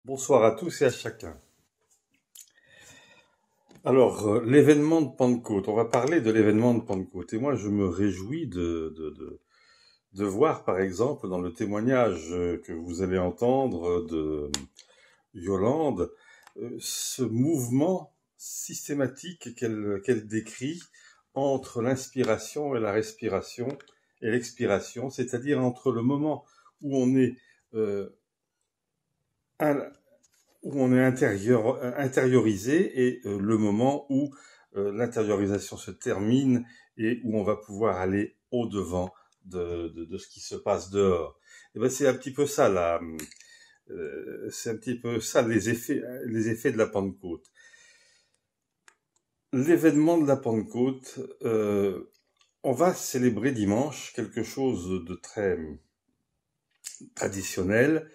Bonsoir à tous et à chacun. Alors, l'événement de Pentecôte, on va parler de l'événement de Pentecôte. Et moi, je me réjouis de voir, par exemple, dans le témoignage que vous allez entendre de Yolande, ce mouvement systématique qu'elle décrit entre l'inspiration et la respiration et l'expiration, c'est-à-dire entre le moment où on est intériorisé et le moment où l'intériorisation se termine et où on va pouvoir aller au-devant de ce qui se passe dehors. Et ben c'est un petit peu ça c'est un petit peu ça les effets de la Pentecôte. L'événement de la Pentecôte, on va célébrer dimanche quelque chose de très traditionnel.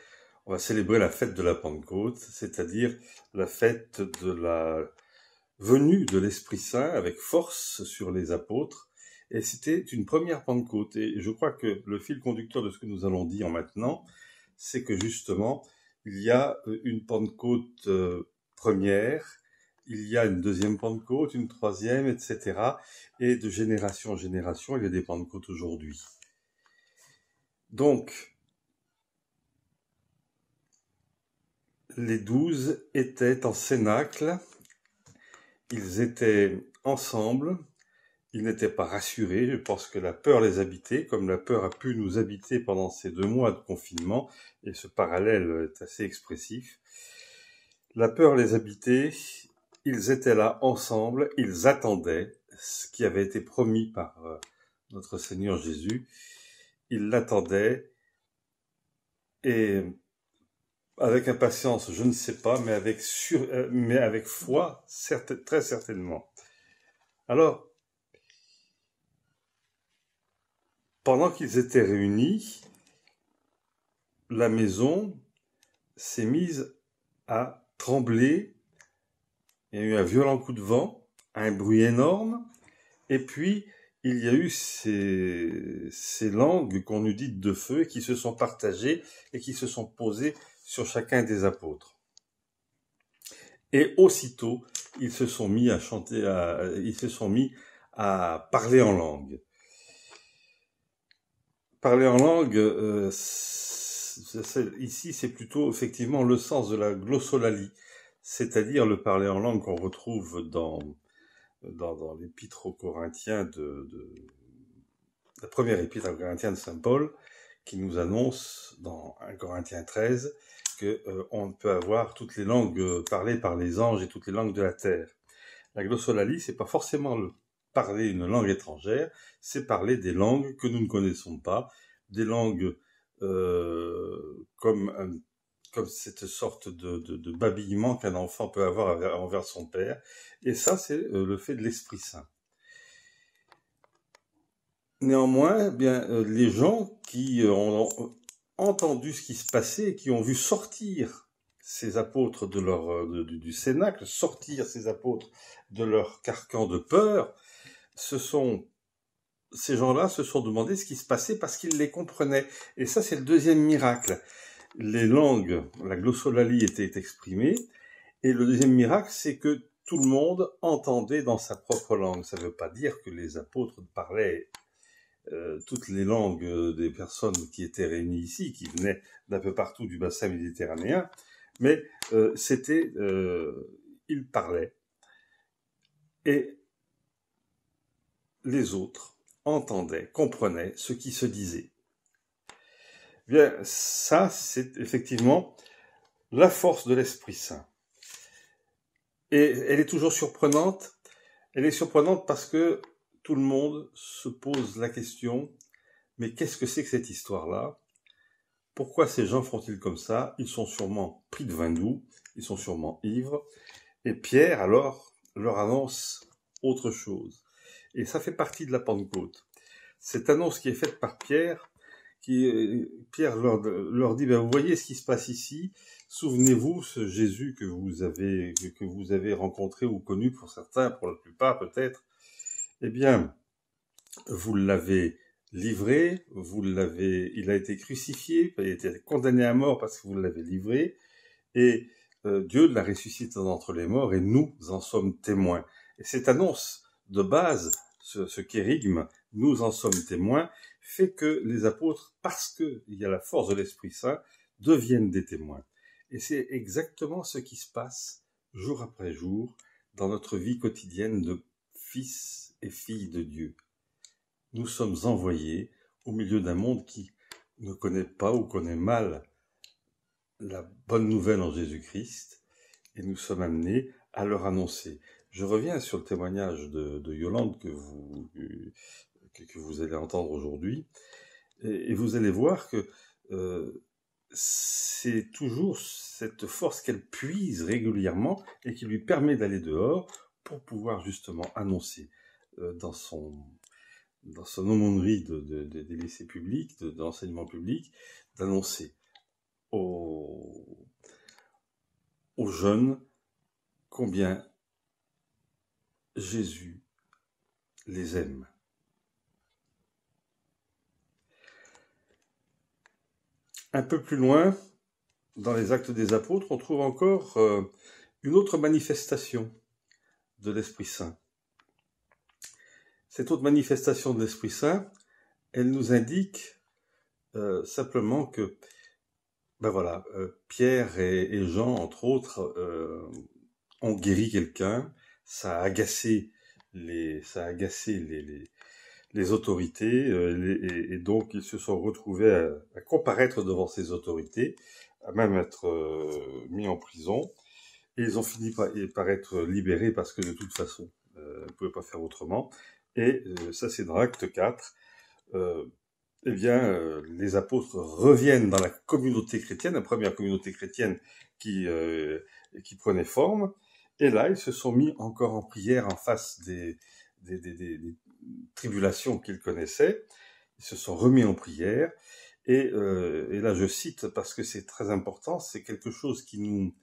On va célébrer la fête de la Pentecôte, c'est-à-dire la fête de la venue de l'Esprit Saint avec force sur les apôtres. Et c'était une première Pentecôte. Et je crois que le fil conducteur de ce que nous allons dire maintenant, c'est que justement, il y a une Pentecôte première, il y a une deuxième Pentecôte, une troisième, etc. Et de génération en génération, il y a des Pentecôtes aujourd'hui. Donc, les 12 étaient en cénacle, ils étaient ensemble, ils n'étaient pas rassurés, je pense que la peur les habitait, comme la peur a pu nous habiter pendant ces 2 mois de confinement, et ce parallèle est assez expressif. La peur les habitait, ils étaient là ensemble, ils attendaient ce qui avait été promis par notre Seigneur Jésus, ils l'attendaient, et avec impatience, je ne sais pas, mais avec foi, très certainement. Alors, pendant qu'ils étaient réunis, la maison s'est mise à trembler. Il y a eu un violent coup de vent, un bruit énorme, et puis il y a eu ces langues qu'on nous dit de feu qui se sont partagées et qui se sont posées sur chacun des apôtres. Et aussitôt, ils se sont mis à chanter, ils se sont mis à parler en langue. Parler en langue, ici, c'est plutôt effectivement le sens de la glossolalie, c'est-à-dire le parler en langue qu'on retrouve dans l'épître aux Corinthiens la première épître aux Corinthiens de Saint Paul, qui nous annonce dans 1 Corinthiens 13 que on peut avoir toutes les langues parlées par les anges et toutes les langues de la terre. La glossolalie, c'est pas forcément parler une langue étrangère, c'est parler des langues que nous ne connaissons pas, des langues comme cette sorte de babillement qu'un enfant peut avoir envers son père. Et ça, c'est le fait de l'Esprit Saint. Néanmoins, les gens qui ont entendu ce qui se passait, qui ont vu sortir ces apôtres du cénacle, sortir ces apôtres de leur carcan de peur, ces gens-là se sont demandé ce qui se passait parce qu'ils les comprenaient. Et ça, c'est le deuxième miracle. Les langues, la glossolalie était exprimée, et le deuxième miracle, c'est que tout le monde entendait dans sa propre langue. Ça ne veut pas dire que les apôtres parlaient toutes les langues des personnes qui étaient réunies ici, qui venaient d'un peu partout du bassin méditerranéen, mais ils parlaient. Et les autres entendaient, comprenaient ce qui se disait. Bien, ça, c'est effectivement la force de l'Esprit Saint. Et elle est toujours surprenante. Elle est surprenante parce que tout le monde se pose la question, mais qu'est-ce que c'est que cette histoire-là? Pourquoi ces gens font-ils comme ça? Ils sont sûrement pris de vin doux, ils sont sûrement ivres. Et Pierre, alors, leur annonce autre chose. Et ça fait partie de la Pentecôte. Cette annonce qui est faite par Pierre, Pierre leur dit, vous voyez ce qui se passe ici, souvenez-vous ce Jésus que vous avez rencontré ou connu pour certains, pour la plupart peut-être, eh bien, vous l'avez livré, il a été crucifié, il a été condamné à mort parce que vous l'avez livré, Et Dieu l'a ressuscité d'entre les morts et nous en sommes témoins. Et cette annonce de base, ce kérigme, nous en sommes témoins, fait que les apôtres, parce qu'il y a la force de l'Esprit Saint, deviennent des témoins. Et c'est exactement ce qui se passe jour après jour dans notre vie quotidienne de fils et filles de Dieu. Nous sommes envoyés au milieu d'un monde qui ne connaît pas ou connaît mal la bonne nouvelle en Jésus-Christ, et nous sommes amenés à leur annoncer. Je reviens sur le témoignage de Yolande que vous allez entendre aujourd'hui, et vous allez voir que c'est toujours cette force qu'elle puise régulièrement et qui lui permet d'aller dehors pour pouvoir justement annoncer dans son aumônerie des lycées publics, de l'enseignement public, d'annoncer aux jeunes combien Jésus les aime. Un peu plus loin, dans les Actes des Apôtres, on trouve encore une autre manifestation de l'Esprit Saint. Cette autre manifestation de l'Esprit Saint, elle nous indique simplement que Pierre et Jean, entre autres, ont guéri quelqu'un. Ça a agacé les autorités, et donc ils se sont retrouvés à comparaître devant ces autorités, à même être mis en prison. Et ils ont fini par être libérés parce que de toute façon, ils ne pouvaient pas faire autrement. Et ça, c'est dans l'acte 4. Les apôtres reviennent dans la communauté chrétienne, la première communauté chrétienne qui prenait forme. Et là, ils se sont mis encore en prière en face des tribulations qu'ils connaissaient. Ils se sont remis en prière. Et là, je cite parce que c'est très important, c'est quelque chose qui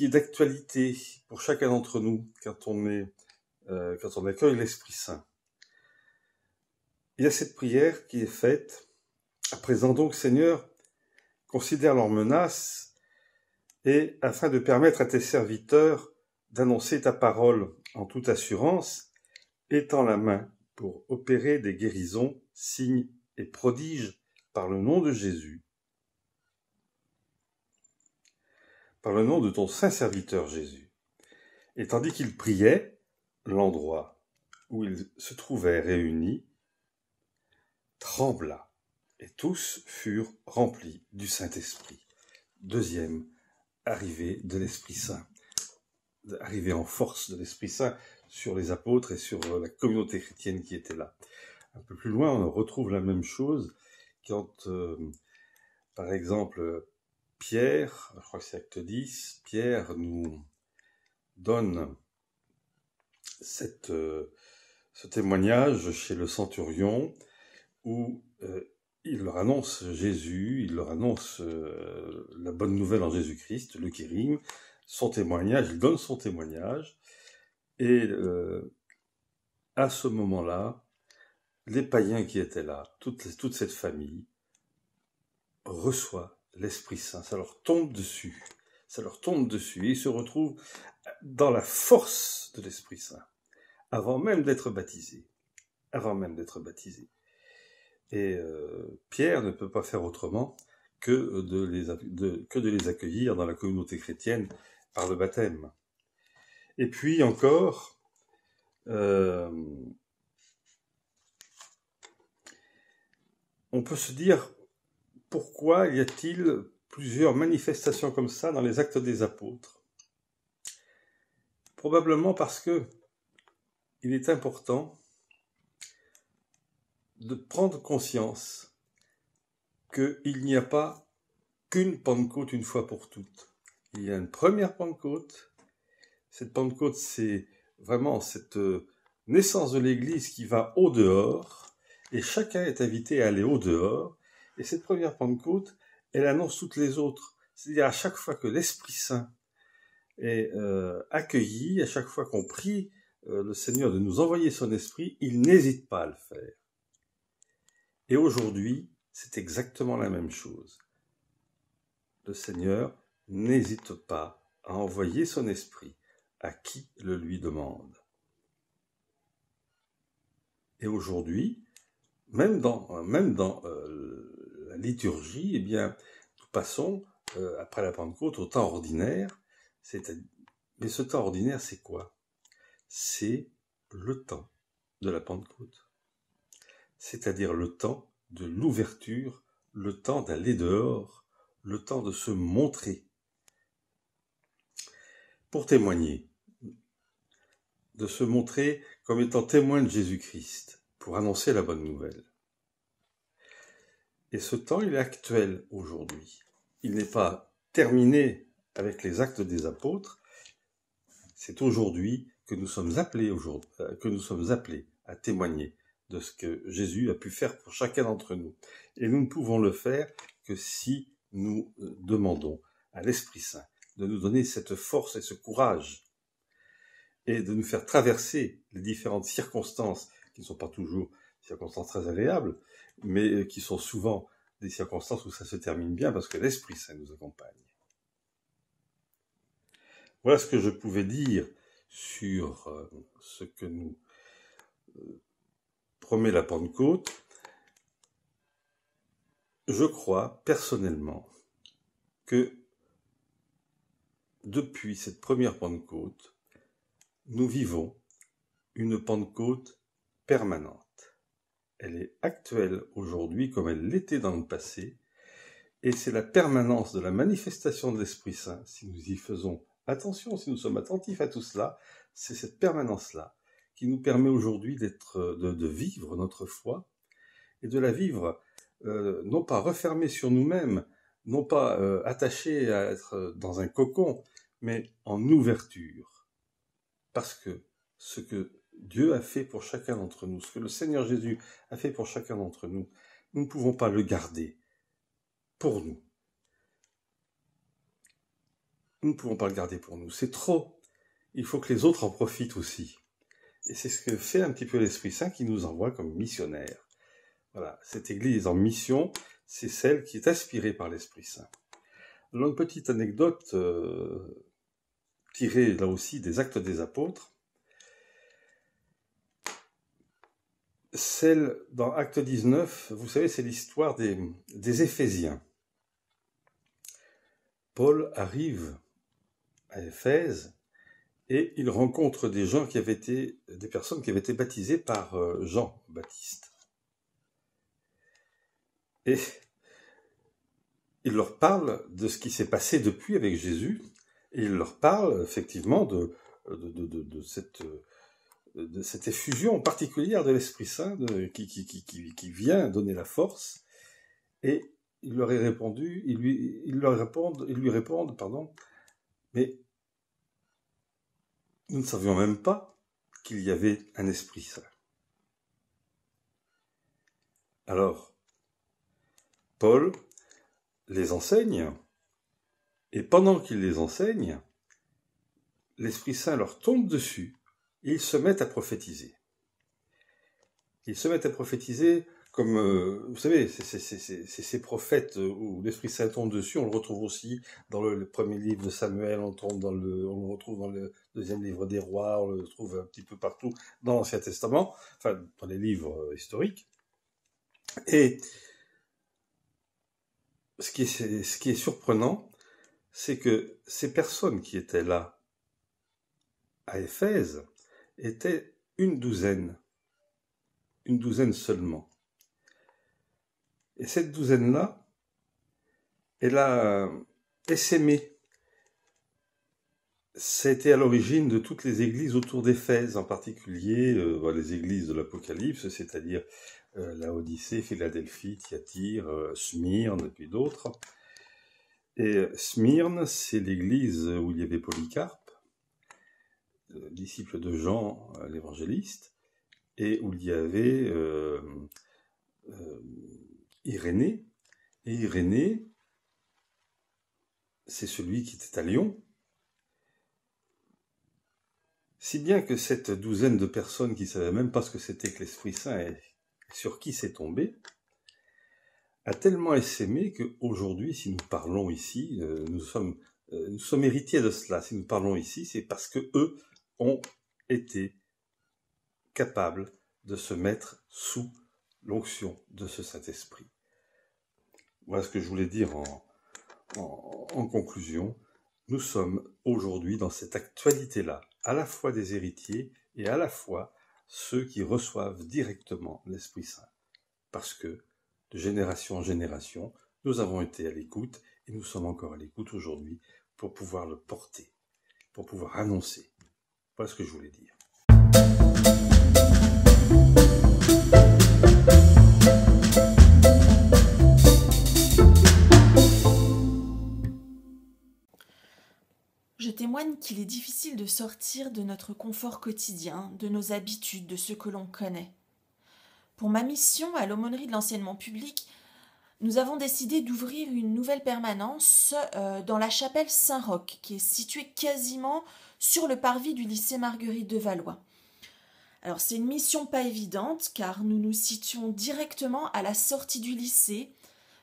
est d'actualité pour chacun d'entre nous quand on accueille l'Esprit Saint. Il y a cette prière qui est faite. À présent donc, Seigneur, considère leurs menaces et afin de permettre à tes serviteurs d'annoncer ta parole en toute assurance, étends la main pour opérer des guérisons, signes et prodiges par le nom de Jésus, par le nom de ton saint serviteur Jésus. Et tandis qu'il priait, l'endroit où ils se trouvaient réunis trembla, et tous furent remplis du Saint-Esprit. Deuxième arrivée de l'Esprit Saint, arrivée en force de l'Esprit Saint sur les apôtres et sur la communauté chrétienne qui était là. Un peu plus loin, on retrouve la même chose quand, par exemple, Pierre, je crois que c'est acte 10, Pierre nous donne ce témoignage chez le centurion où il leur annonce Jésus, il leur annonce la bonne nouvelle en Jésus-Christ, le kérigme, son témoignage, il donne son témoignage, et à ce moment-là, les païens qui étaient là, toute cette famille, reçoit l'Esprit Saint, ça leur tombe dessus, et ils se retrouvent dans la force de l'Esprit Saint, avant même d'être baptisés. Et Pierre ne peut pas faire autrement que de les accueillir dans la communauté chrétienne par le baptême. Et puis encore, on peut se dire, pourquoi y a-t-il plusieurs manifestations comme ça dans les Actes des Apôtres ? Probablement parce que il est important de prendre conscience qu'il n'y a pas qu'une Pentecôte une fois pour toutes. Il y a une première Pentecôte. Cette Pentecôte, c'est vraiment cette naissance de l'Église qui va au dehors, et chacun est invité à aller au dehors. Et cette première Pentecôte, elle annonce toutes les autres. C'est-à-dire à chaque fois que l'Esprit Saint est accueilli, à chaque fois qu'on prie le Seigneur de nous envoyer son Esprit, il n'hésite pas à le faire. Et aujourd'hui, c'est exactement la même chose. Le Seigneur n'hésite pas à envoyer son esprit à qui le lui demande. Et aujourd'hui, même dans la liturgie, eh bien, nous passons, après la Pentecôte, au temps ordinaire. Mais ce temps ordinaire, c'est quoi? C'est le temps de la Pentecôte. C'est-à-dire le temps de l'ouverture, le temps d'aller dehors, le temps de se montrer. Pour témoigner, de se montrer comme étant témoin de Jésus-Christ, pour annoncer la bonne nouvelle. Et ce temps, il est actuel aujourd'hui. Il n'est pas terminé avec les actes des apôtres. C'est aujourd'hui que nous sommes appelés à témoigner de ce que Jésus a pu faire pour chacun d'entre nous. Et nous ne pouvons le faire que si nous demandons à l'Esprit Saint de nous donner cette force et ce courage et de nous faire traverser les différentes circonstances qui ne sont pas toujours des circonstances très agréables, mais qui sont souvent des circonstances où ça se termine bien parce que l'Esprit Saint nous accompagne. Voilà ce que je pouvais dire sur ce que nous promet la Pentecôte. Je crois personnellement que depuis cette première Pentecôte, nous vivons une Pentecôte permanente. Elle est actuelle aujourd'hui comme elle l'était dans le passé, et c'est la permanence de la manifestation de l'Esprit Saint, si nous y faisons attention, si nous sommes attentifs à tout cela, c'est cette permanence-là qui nous permet aujourd'hui de vivre notre foi, et de la vivre non pas refermée sur nous-mêmes, non pas attachée à être dans un cocon, mais en ouverture. Parce que ce que Dieu a fait pour chacun d'entre nous, ce que le Seigneur Jésus a fait pour chacun d'entre nous, nous ne pouvons pas le garder pour nous. Nous ne pouvons pas le garder pour nous. C'est trop. Il faut que les autres en profitent aussi. Et c'est ce que fait un petit peu l'Esprit Saint qui nous envoie comme missionnaires. Voilà, cette Église en mission, c'est celle qui est aspirée par l'Esprit Saint. Alors, une petite anecdote tirée là aussi des Actes des Apôtres. Celle dans Acte 19, vous savez, c'est l'histoire des Éphésiens. Paul arrive à Éphèse et il rencontre des personnes qui avaient été baptisées par Jean-Baptiste. Et il leur parle de ce qui s'est passé depuis avec Jésus, et il leur parle effectivement de cette effusion particulière de l'Esprit Saint qui vient donner la force, et ils lui répondent, mais nous ne savions même pas qu'il y avait un Esprit Saint. Alors, Paul les enseigne, et pendant qu'il les enseigne, l'Esprit Saint leur tombe dessus, et ils se mettent à prophétiser. Ils se mettent à prophétiser comme, vous savez, c'est ces prophètes où l'Esprit Saint tombe dessus, on le retrouve aussi dans le premier livre de Samuel, on le retrouve dans le deuxième livre des rois, on le trouve un petit peu partout dans l'Ancien Testament, enfin dans les livres historiques. Et ce qui est surprenant, c'est que ces personnes qui étaient là à Éphèse étaient une douzaine seulement. Et cette douzaine-là, elle a essaimé. C'était à l'origine de toutes les églises autour d'Éphèse, en particulier les églises de l'Apocalypse, c'est-à-dire Laodicée, Philadelphie, Thyatire, Smyrne, et puis d'autres. Et Smyrne, c'est l'église où il y avait Polycarpe, disciple de Jean l'évangéliste, et où il y avait Irénée. Et Irénée, c'est celui qui était à Lyon. Si bien que cette douzaine de personnes qui ne savaient même pas ce que c'était que l'Esprit Saint et sur qui c'est tombé, a tellement essaimé qu'aujourd'hui, si nous parlons ici, nous sommes nous sommes héritiers de cela. Si nous parlons ici, c'est parce que eux ont été capables de se mettre sous l'onction de ce Saint-Esprit. Voilà ce que je voulais dire en conclusion. Nous sommes aujourd'hui dans cette actualité-là, à la fois des héritiers et à la fois ceux qui reçoivent directement l'Esprit Saint. Parce que, de génération en génération, nous avons été à l'écoute et nous sommes encore à l'écoute aujourd'hui pour pouvoir le porter, pour pouvoir annoncer. Voilà ce que je voulais dire. Je témoigne qu'il est difficile de sortir de notre confort quotidien, de nos habitudes, de ce que l'on connaît. Pour ma mission à l'aumônerie de l'enseignement public, nous avons décidé d'ouvrir une nouvelle permanence dans la chapelle Saint-Roch, qui est située quasiment sur le parvis du lycée Marguerite de Valois. Alors c'est une mission pas évidente, car nous nous situons directement à la sortie du lycée,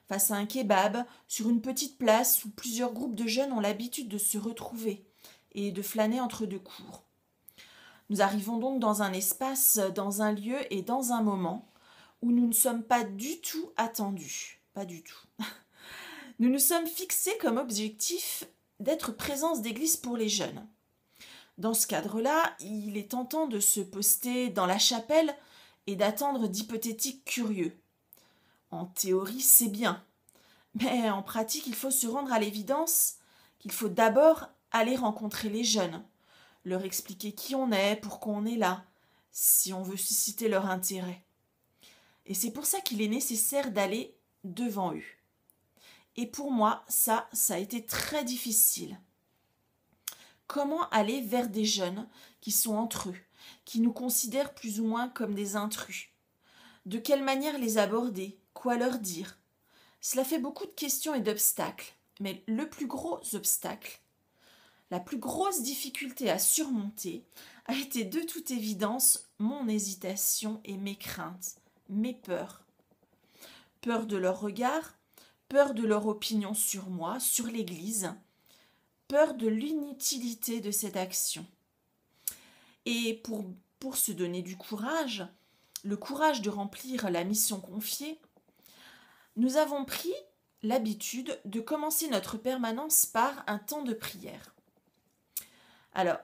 face à un kebab, sur une petite place où plusieurs groupes de jeunes ont l'habitude de se retrouver et de flâner entre deux cours. Nous arrivons donc dans un espace, dans un lieu et dans un moment où nous ne sommes pas du tout attendus. Pas du tout. Nous nous sommes fixés comme objectif d'être présence d'église pour les jeunes. Dans ce cadre-là, il est tentant de se poster dans la chapelle et d'attendre d'hypothétiques curieux. En théorie, c'est bien. Mais en pratique, il faut se rendre à l'évidence qu'il faut d'abord aller rencontrer les jeunes, leur expliquer qui on est, pourquoi on est là, si on veut susciter leur intérêt. Et c'est pour ça qu'il est nécessaire d'aller devant eux. Et pour moi, ça a été très difficile. Comment aller vers des jeunes qui sont entre eux, qui nous considèrent plus ou moins comme des intrus? De quelle manière les aborder? Quoi leur dire? Cela fait beaucoup de questions et d'obstacles, mais le plus gros obstacle, la plus grosse difficulté à surmonter a été de toute évidence mon hésitation et mes craintes, mes peurs. Peur de leur regard, peur de leur opinion sur moi, sur l'Église, peur de l'inutilité de cette action. Et pour se donner du courage, le courage de remplir la mission confiée, nous avons pris l'habitude de commencer notre permanence par un temps de prière. Alors,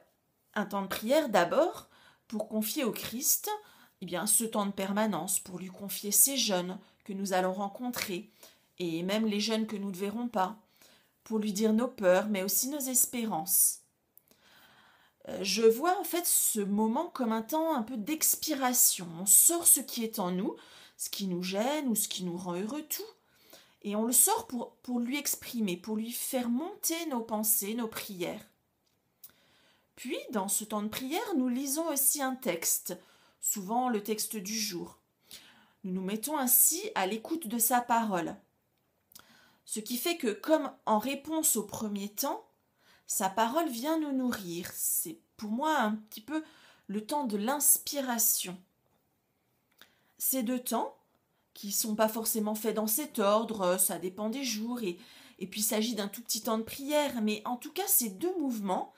un temps de prière d'abord pour confier au Christ ce temps de permanence, pour lui confier ces jeunes que nous allons rencontrer, et même les jeunes que nous ne verrons pas, pour lui dire nos peurs, mais aussi nos espérances. Je vois en fait ce moment comme un temps un peu d'expiration. On sort ce qui est en nous, ce qui nous gêne ou ce qui nous rend heureux, tout, et on le sort pour lui exprimer, pour lui faire monter nos pensées, nos prières. Puis, dans ce temps de prière, nous lisons aussi un texte, souvent le texte du jour. Nous nous mettons ainsi à l'écoute de sa parole. Ce qui fait que, comme en réponse au premier temps, sa parole vient nous nourrir. C'est pour moi un petit peu le temps de l'inspiration. Ces deux temps, qui ne sont pas forcément faits dans cet ordre, ça dépend des jours, et puis il s'agit d'un tout petit temps de prière, mais en tout cas ces deux mouvements,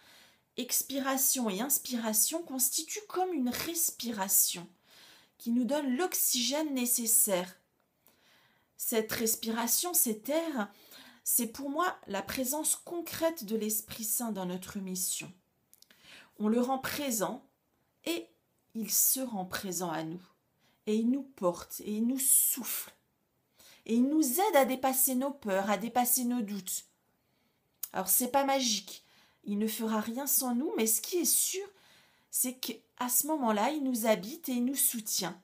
expiration et inspiration, constituent comme une respiration qui nous donne l'oxygène nécessaire. Cette respiration, cet air, c'est pour moi la présence concrète de l'Esprit Saint dans notre mission. On le rend présent et il se rend présent à nous. Et il nous porte et il nous souffle. Et il nous aide à dépasser nos peurs, à dépasser nos doutes. Alors c'est pas magique, il ne fera rien sans nous, mais ce qui est sûr, c'est qu'à ce moment-là, il nous habite et il nous soutient.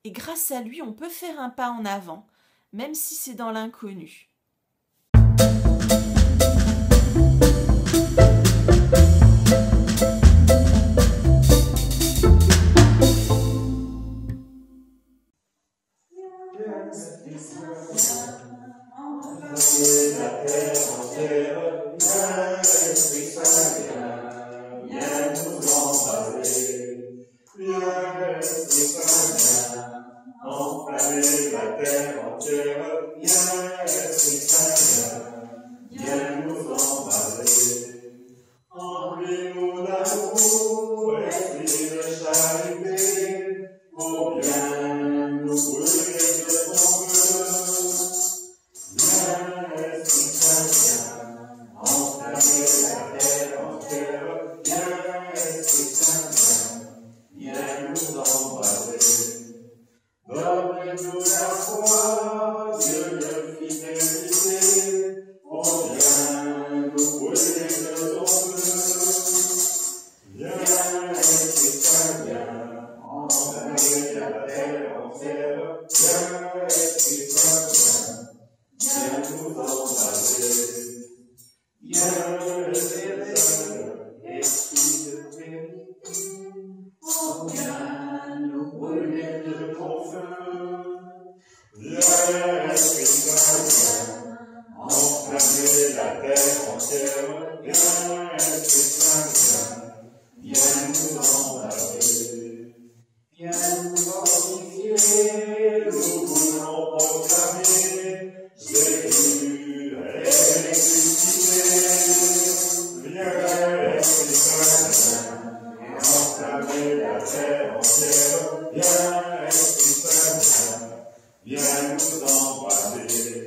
Et grâce à lui, on peut faire un pas en avant, même si c'est dans l'inconnu. Viens nous embraser. viens, Esprit Saint, viens nous embraser. Donne-nous la foi, Dieu de fidélité, on vient nous brûler de ton feu. Viens, Esprit Saint, viens, entamer la terre entière. Viens, Esprit Saint, viens nous embraser. Viens, Esprit Saint, Esprit de vérité, on vient nous brûler de ton feu. Viens, Esprit Saint, viens, enflammer la terre entière. Viens, Esprit Saint, viens nous embraser. Viens nous fortifier, nous voulons proclamer Jésus est ressuscité. Viens, Esprit Saint, viens, enflammer la terre entière. Viens, Esprit Saint, viens nous embraser.